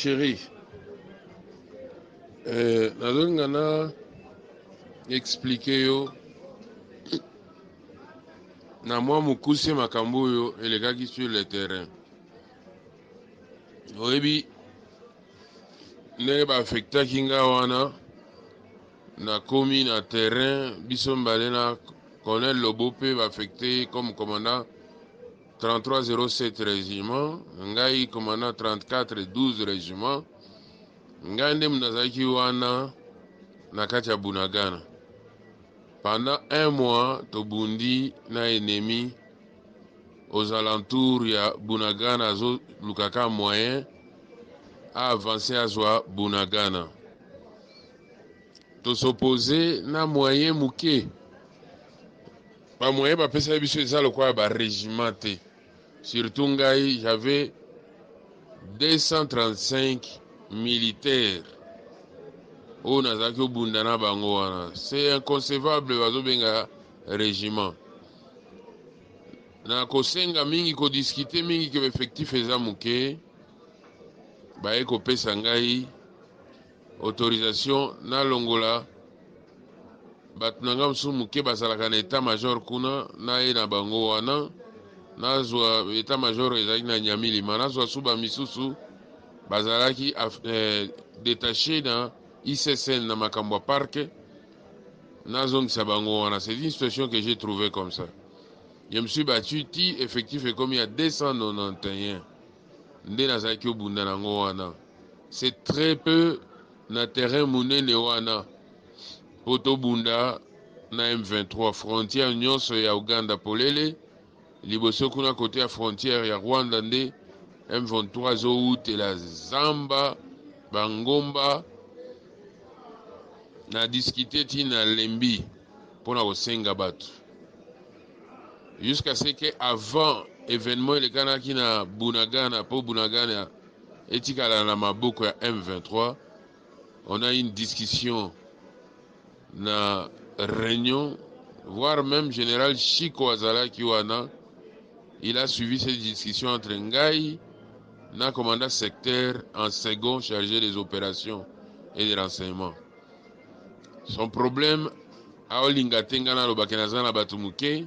chéri, nazongana expliquer yo na mwa mukuse makambo oyo elekaki sur le terrain. Oyebi ndenge baaffectaki nga wana nakomi na terrain biso mbale na Colonel Lobo mpe baaffecté comme commandant 3307 régiment, ngai commandant 3412 régiment. Ngai nde nazalaki wana na kati ya Bunagana. Pendant un mois, tobundi na ennemi aux alentours ya Bunagana, azo lukaka moyen à avancer à zwa Bunagana. To s'opposer na moyen muke. Ba moyen ba pesa biso eza lokwa ba régiment te. Surtout ngai, j'avais 235 militaires. Oh, nazaki obundana bango wana. C'est inconcevable bazobenga régiment. Na kosenga mingi ko discuter mingi ke effectif eza muke. Baye ko pesa ngai autorisation na longola bato nanga musu muke bazalaka na état major kuna na ye na bango wana. Nazwa état major ezalaki na Nyamilima. Nazwa suba misusu bazalaki détaché na ICSN na makambo parc. Nazongisa bango wana. C'est une situation que j'ai trouvée comme ça. Je me suis battu ti effectif est commis à 291. Nde nazalaki obunda nango wana. C'est très peu na terrain munene wana. Poto bunda na M23 frontière nyonso ya Uganda polele. Liboso kuna côté ya frontière ya Rwanda nde M23 zo utela Zamba Bangomba na discuter ti na lembi pona kosenga bato jusqu'à ce que avant événement elekanaki na Bunagana po Bunagana etikala na maboko ya M23. On a une discussion na réunion, voire même général Chiko Azalaki wana. Il a suivi cette discussion entre Ngai, na commandant secteur en second chargé des opérations et des renseignements. Son problème, aolinga tengana loba kenazana batu muke,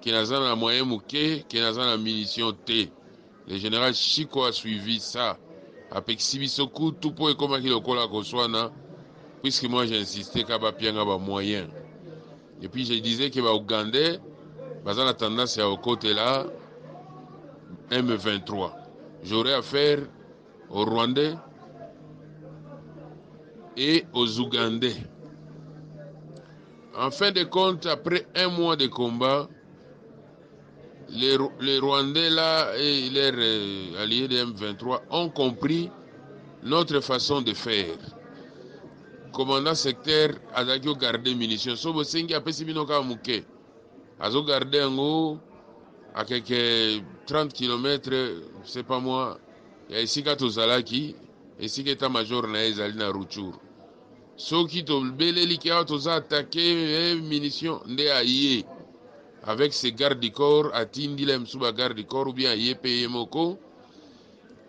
kenazana moyen muke, kenazana munition T. Le général Chiko a suivi ça. Avec Sibisoku, tout pour et comme il a koswana, puisque moi j'ai insisté qu'il y a pianga moyen. Et puis je disais que les Ougandais, ils ont tendance à au côté là, M23. J'aurais affaire aux Rwandais et aux Ougandais. En fin de compte, après un mois de combat, les Rwandais là et leurs alliés de M23 ont compris notre façon de faire. Commandant secteur a gardé munitions. Sobo sengi apesi binoka muke. Azo gardé en haut à quelques 30 km, c'est pas moi. Il y a ici Katozalaki, ici qu'état-major na ezali na Ruchuru. Soki to beleli ki toza attaqué munitions nde aye avec ses gardes du corps atindi le msuba garde du corps ou bien aye paye moko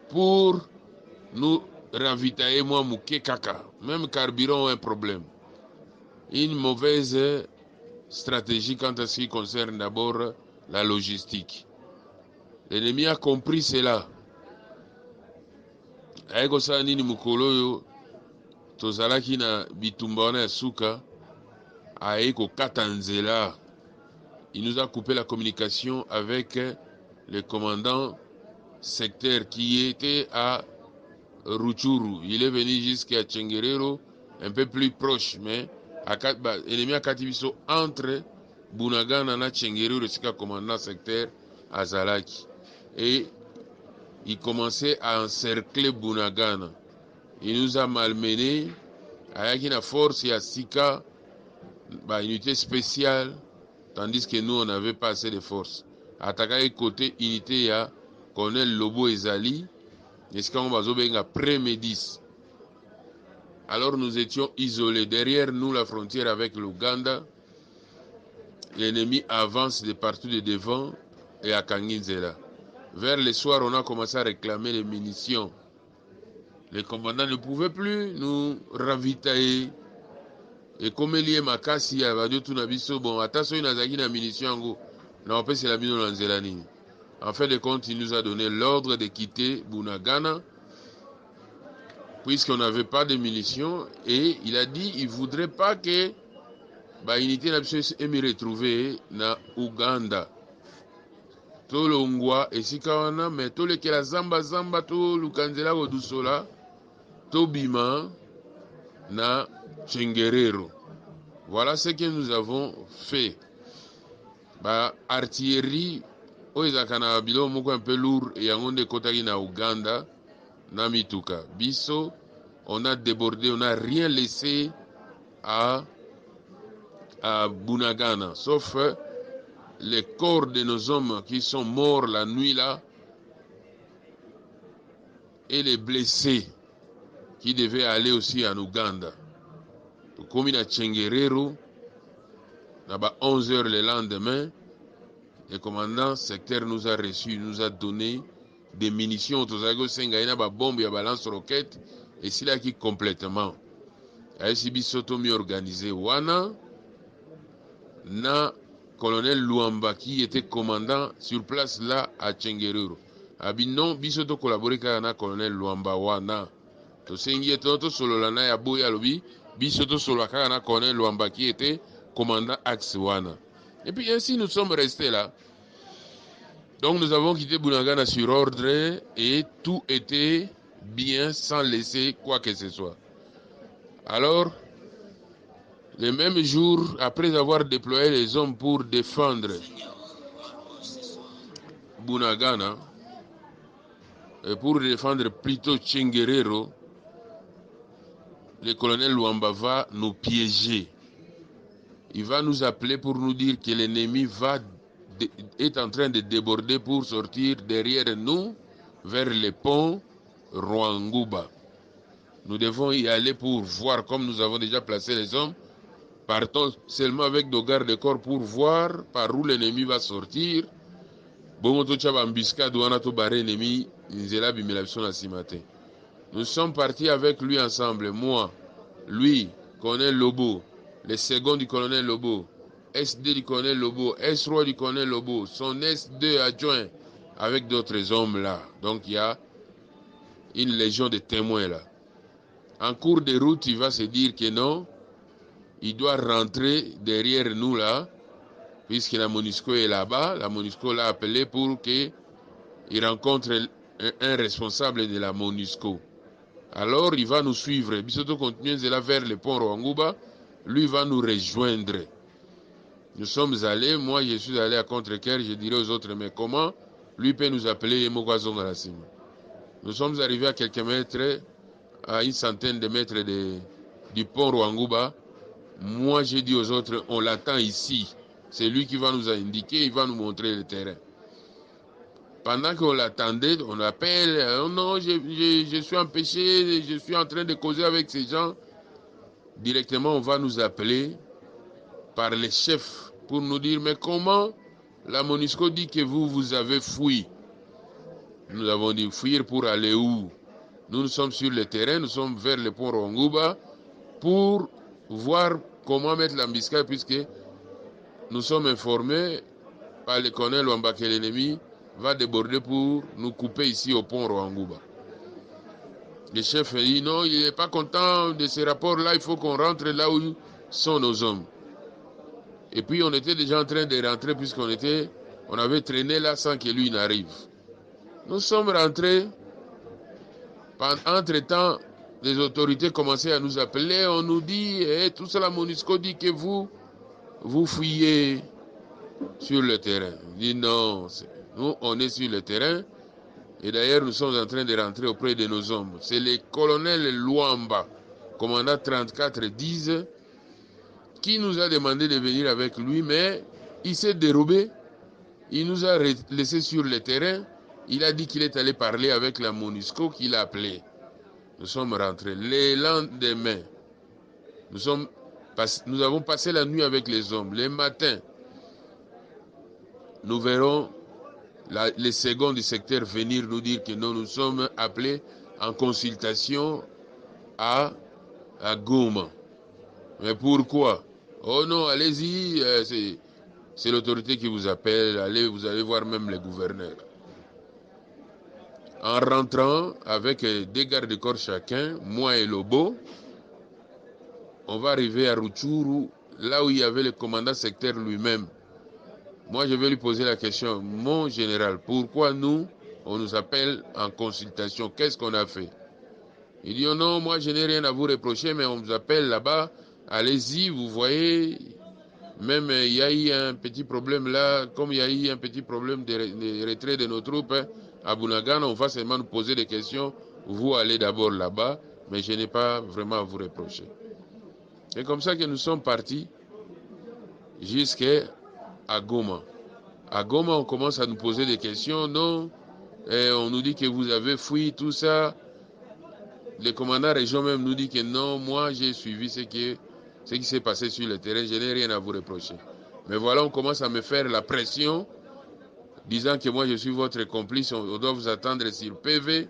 pour nous ravitailler moi muke kaka. Même carburant un problème. Une mauvaise stratégie quant à ce qui concerne d'abord la logistique. L'ennemi a compris cela. Aeko sa nini mukolo yo tozalaki na bitumba wana ya suka aeko katanzela. Il nous a coupé la communication avec le commandant secteur qui était à Ruchuru. Il est venu jusqu'à Tchengerero, un peu plus proche, mais l'ennemi a katibiso entre Bunagana na Tchengerero, c'est le commandant secteur Azalaki. Et il commençait à encercler Bunagana. Il nous a malmenés. Avec une force et à Sika, unité spéciale, tandis que nous, on n'avait pas assez de force. Attaquer côté unité, à Colonel Lobo Ezali, et ce qu'on va faire après Médis. Alors nous étions isolés. Derrière nous, la frontière avec l'Ouganda, l'ennemi avance de partout de devant et à Kanginzela. Vers le soir, on a commencé à réclamer les munitions. Les commandants ne pouvaient plus nous ravitailler. Et comme il y a Makasi, il va dire tout nabiso, bon, attention, il y a une munition, non, en fait, c'est la munition dans Zélani. En fait de compte, il nous a donné l'ordre de quitter Bunagana, puisqu'on n'avait pas de munitions, et il a dit qu'il ne voudrait pas que l'unité soit retrouvée na Uganda. Tout le Ngwa et Sikawana, mais tout le la Zamba Zamba, tout le Kanzela Odusola, tout Bima na Chengerero. Voilà ce que nous avons fait. Artillerie, Oizakana Bilo Moko un peu lourd et Yangonde Kotagi na Uganda, na Mituka. Biso, on a débordé, on n'a rien laissé à Bunagana, sauf les corps de nos hommes qui sont morts la nuit là et les blessés qui devaient aller aussi en Ouganda. Comme il a Chengerero, là-bas 11h le lendemain, le commandant secteur nous a reçus, nous a donné des munitions. Tous les gens ont des bombes, des lance-roquettes, et c'est là qui complètement. ASB Soto mi organisé Wana, na colonel Luamba qui était commandant sur place là à Chengerero. Abinon, bisoto collaboré avec le colonel Luamba Wana. To sengi toto solo la na ya boya lobi, bisoto solo avec le colonel Luamba qui était commandant Axe Wana. Et puis ainsi nous sommes restés là. Donc nous avons quitté Bunagana sur ordre et tout était bien sans laisser quoi que ce soit. Alors, le même jour, après avoir déployé les hommes pour défendre Bunagana, et pour défendre plutôt Chengerero, le colonel Luamba va nous piéger. Il va nous appeler pour nous dire que l'ennemi est en train de déborder pour sortir derrière nous vers le pont Rwanguba. Nous devons y aller pour voir, comme nous avons déjà placé les hommes. Partons seulement avec nos gardes-corps pour voir par où l'ennemi va sortir. Nous sommes partis avec lui ensemble, moi, lui, colonel Lobo, le second du colonel Lobo, SD du colonel Lobo, S3 du colonel Lobo, son S2 adjoint, avec d'autres hommes là. Donc il y a une légion de témoins là. En cours de route, il va se dire que non, il doit rentrer derrière nous là, puisque la MONUSCO est là-bas. La MONUSCO l'a appelé pour qu'il rencontre un responsable de la MONUSCO. Alors il va nous suivre. Bisoto continue de là vers le pont Rwanguba. Lui va nous rejoindre. Nous sommes allés, moi je suis allé à Contre-Cœur, je dirais aux autres, mais comment lui peut nous appeler Mogazon Rassim. Nous sommes arrivés à quelques mètres, à une centaine de mètres du pont Rwanguba. Moi j'ai dit aux autres, on l'attend ici. C'est lui qui va nous indiquer, il va nous montrer le terrain. Pendant qu'on l'attendait, on appelle, oh non, je suis empêché, je suis en train de causer avec ces gens. Directement, on va nous appeler par les chefs pour nous dire, mais comment la MONUSCO dit que vous avez fui? Nous avons dit fuir pour aller où? Nous sommes sur le terrain, nous sommes vers le pont Rwanguba pour voir comment mettre l'embuscade, puisque nous sommes informés par le colonel Luamba que l'ennemi va déborder pour nous couper ici au pont Rwanguba. Le chef dit non, il n'est pas content de ces rapports-là, il faut qu'on rentre là où sont nos hommes. Et puis on était déjà en train de rentrer puisqu'on avait traîné là sans que lui n'arrive. Nous sommes rentrés. Entre-temps, les autorités commençaient à nous appeler. On nous dit, tout ça, la MONUSCO dit que vous fuyez sur le terrain. On dit non, nous on est sur le terrain. Et d'ailleurs, nous sommes en train de rentrer auprès de nos hommes. C'est le colonel Luamba, commandant 34-10, qui nous a demandé de venir avec lui, mais il s'est dérobé. Il nous a laissés sur le terrain. Il a dit qu'il est allé parler avec la MONUSCO qu'il a appelé. Nous sommes rentrés. Le lendemain, nous avons passé la nuit avec les hommes. Le matin, nous verrons les seconds du secteur venir nous dire que nous sommes appelés en consultation à Goma. Mais pourquoi? Oh non, allez-y, c'est l'autorité qui vous appelle, allez, vous allez voir même les gouverneurs. En rentrant avec des gardes-corps chacun, moi et Lobo, on va arriver à Rutshuru, là où il y avait le commandant secteur lui-même. Moi, je vais lui poser la question, mon général, pourquoi nous, on nous appelle en consultation? Qu'est-ce qu'on a fait? Il dit, oh non, moi, je n'ai rien à vous reprocher, mais on vous appelle là-bas, allez-y, vous voyez, même il y a eu un petit problème là, comme il y a eu un petit problème de retrait de nos troupes à Bunagana, on va seulement nous poser des questions, vous allez d'abord là-bas, mais je n'ai pas vraiment à vous reprocher. C'est comme ça que nous sommes partis jusqu'à Goma. À Goma, on commence à nous poser des questions, non, et on nous dit que vous avez fui, tout ça. Le commandant région même nous dit que non, moi j'ai suivi ce qui s'est passé sur le terrain, je n'ai rien à vous reprocher. Mais voilà, on commence à me faire la pression, disant que moi je suis votre complice, on doit vous attendre sur PV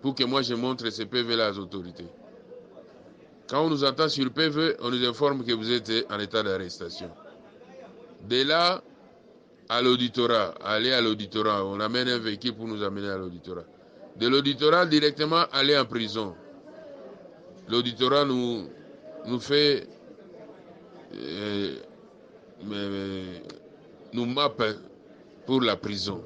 pour que moi je montre ce PV-là aux autorités. Quand on nous attend sur PV, on nous informe que vous êtes en état d'arrestation. De là, à l'auditorat, aller à l'auditorat, on amène un véhicule pour nous amener à l'auditorat. De l'auditorat, directement aller en prison. L'auditorat nous fait, nous mappe pour la prison.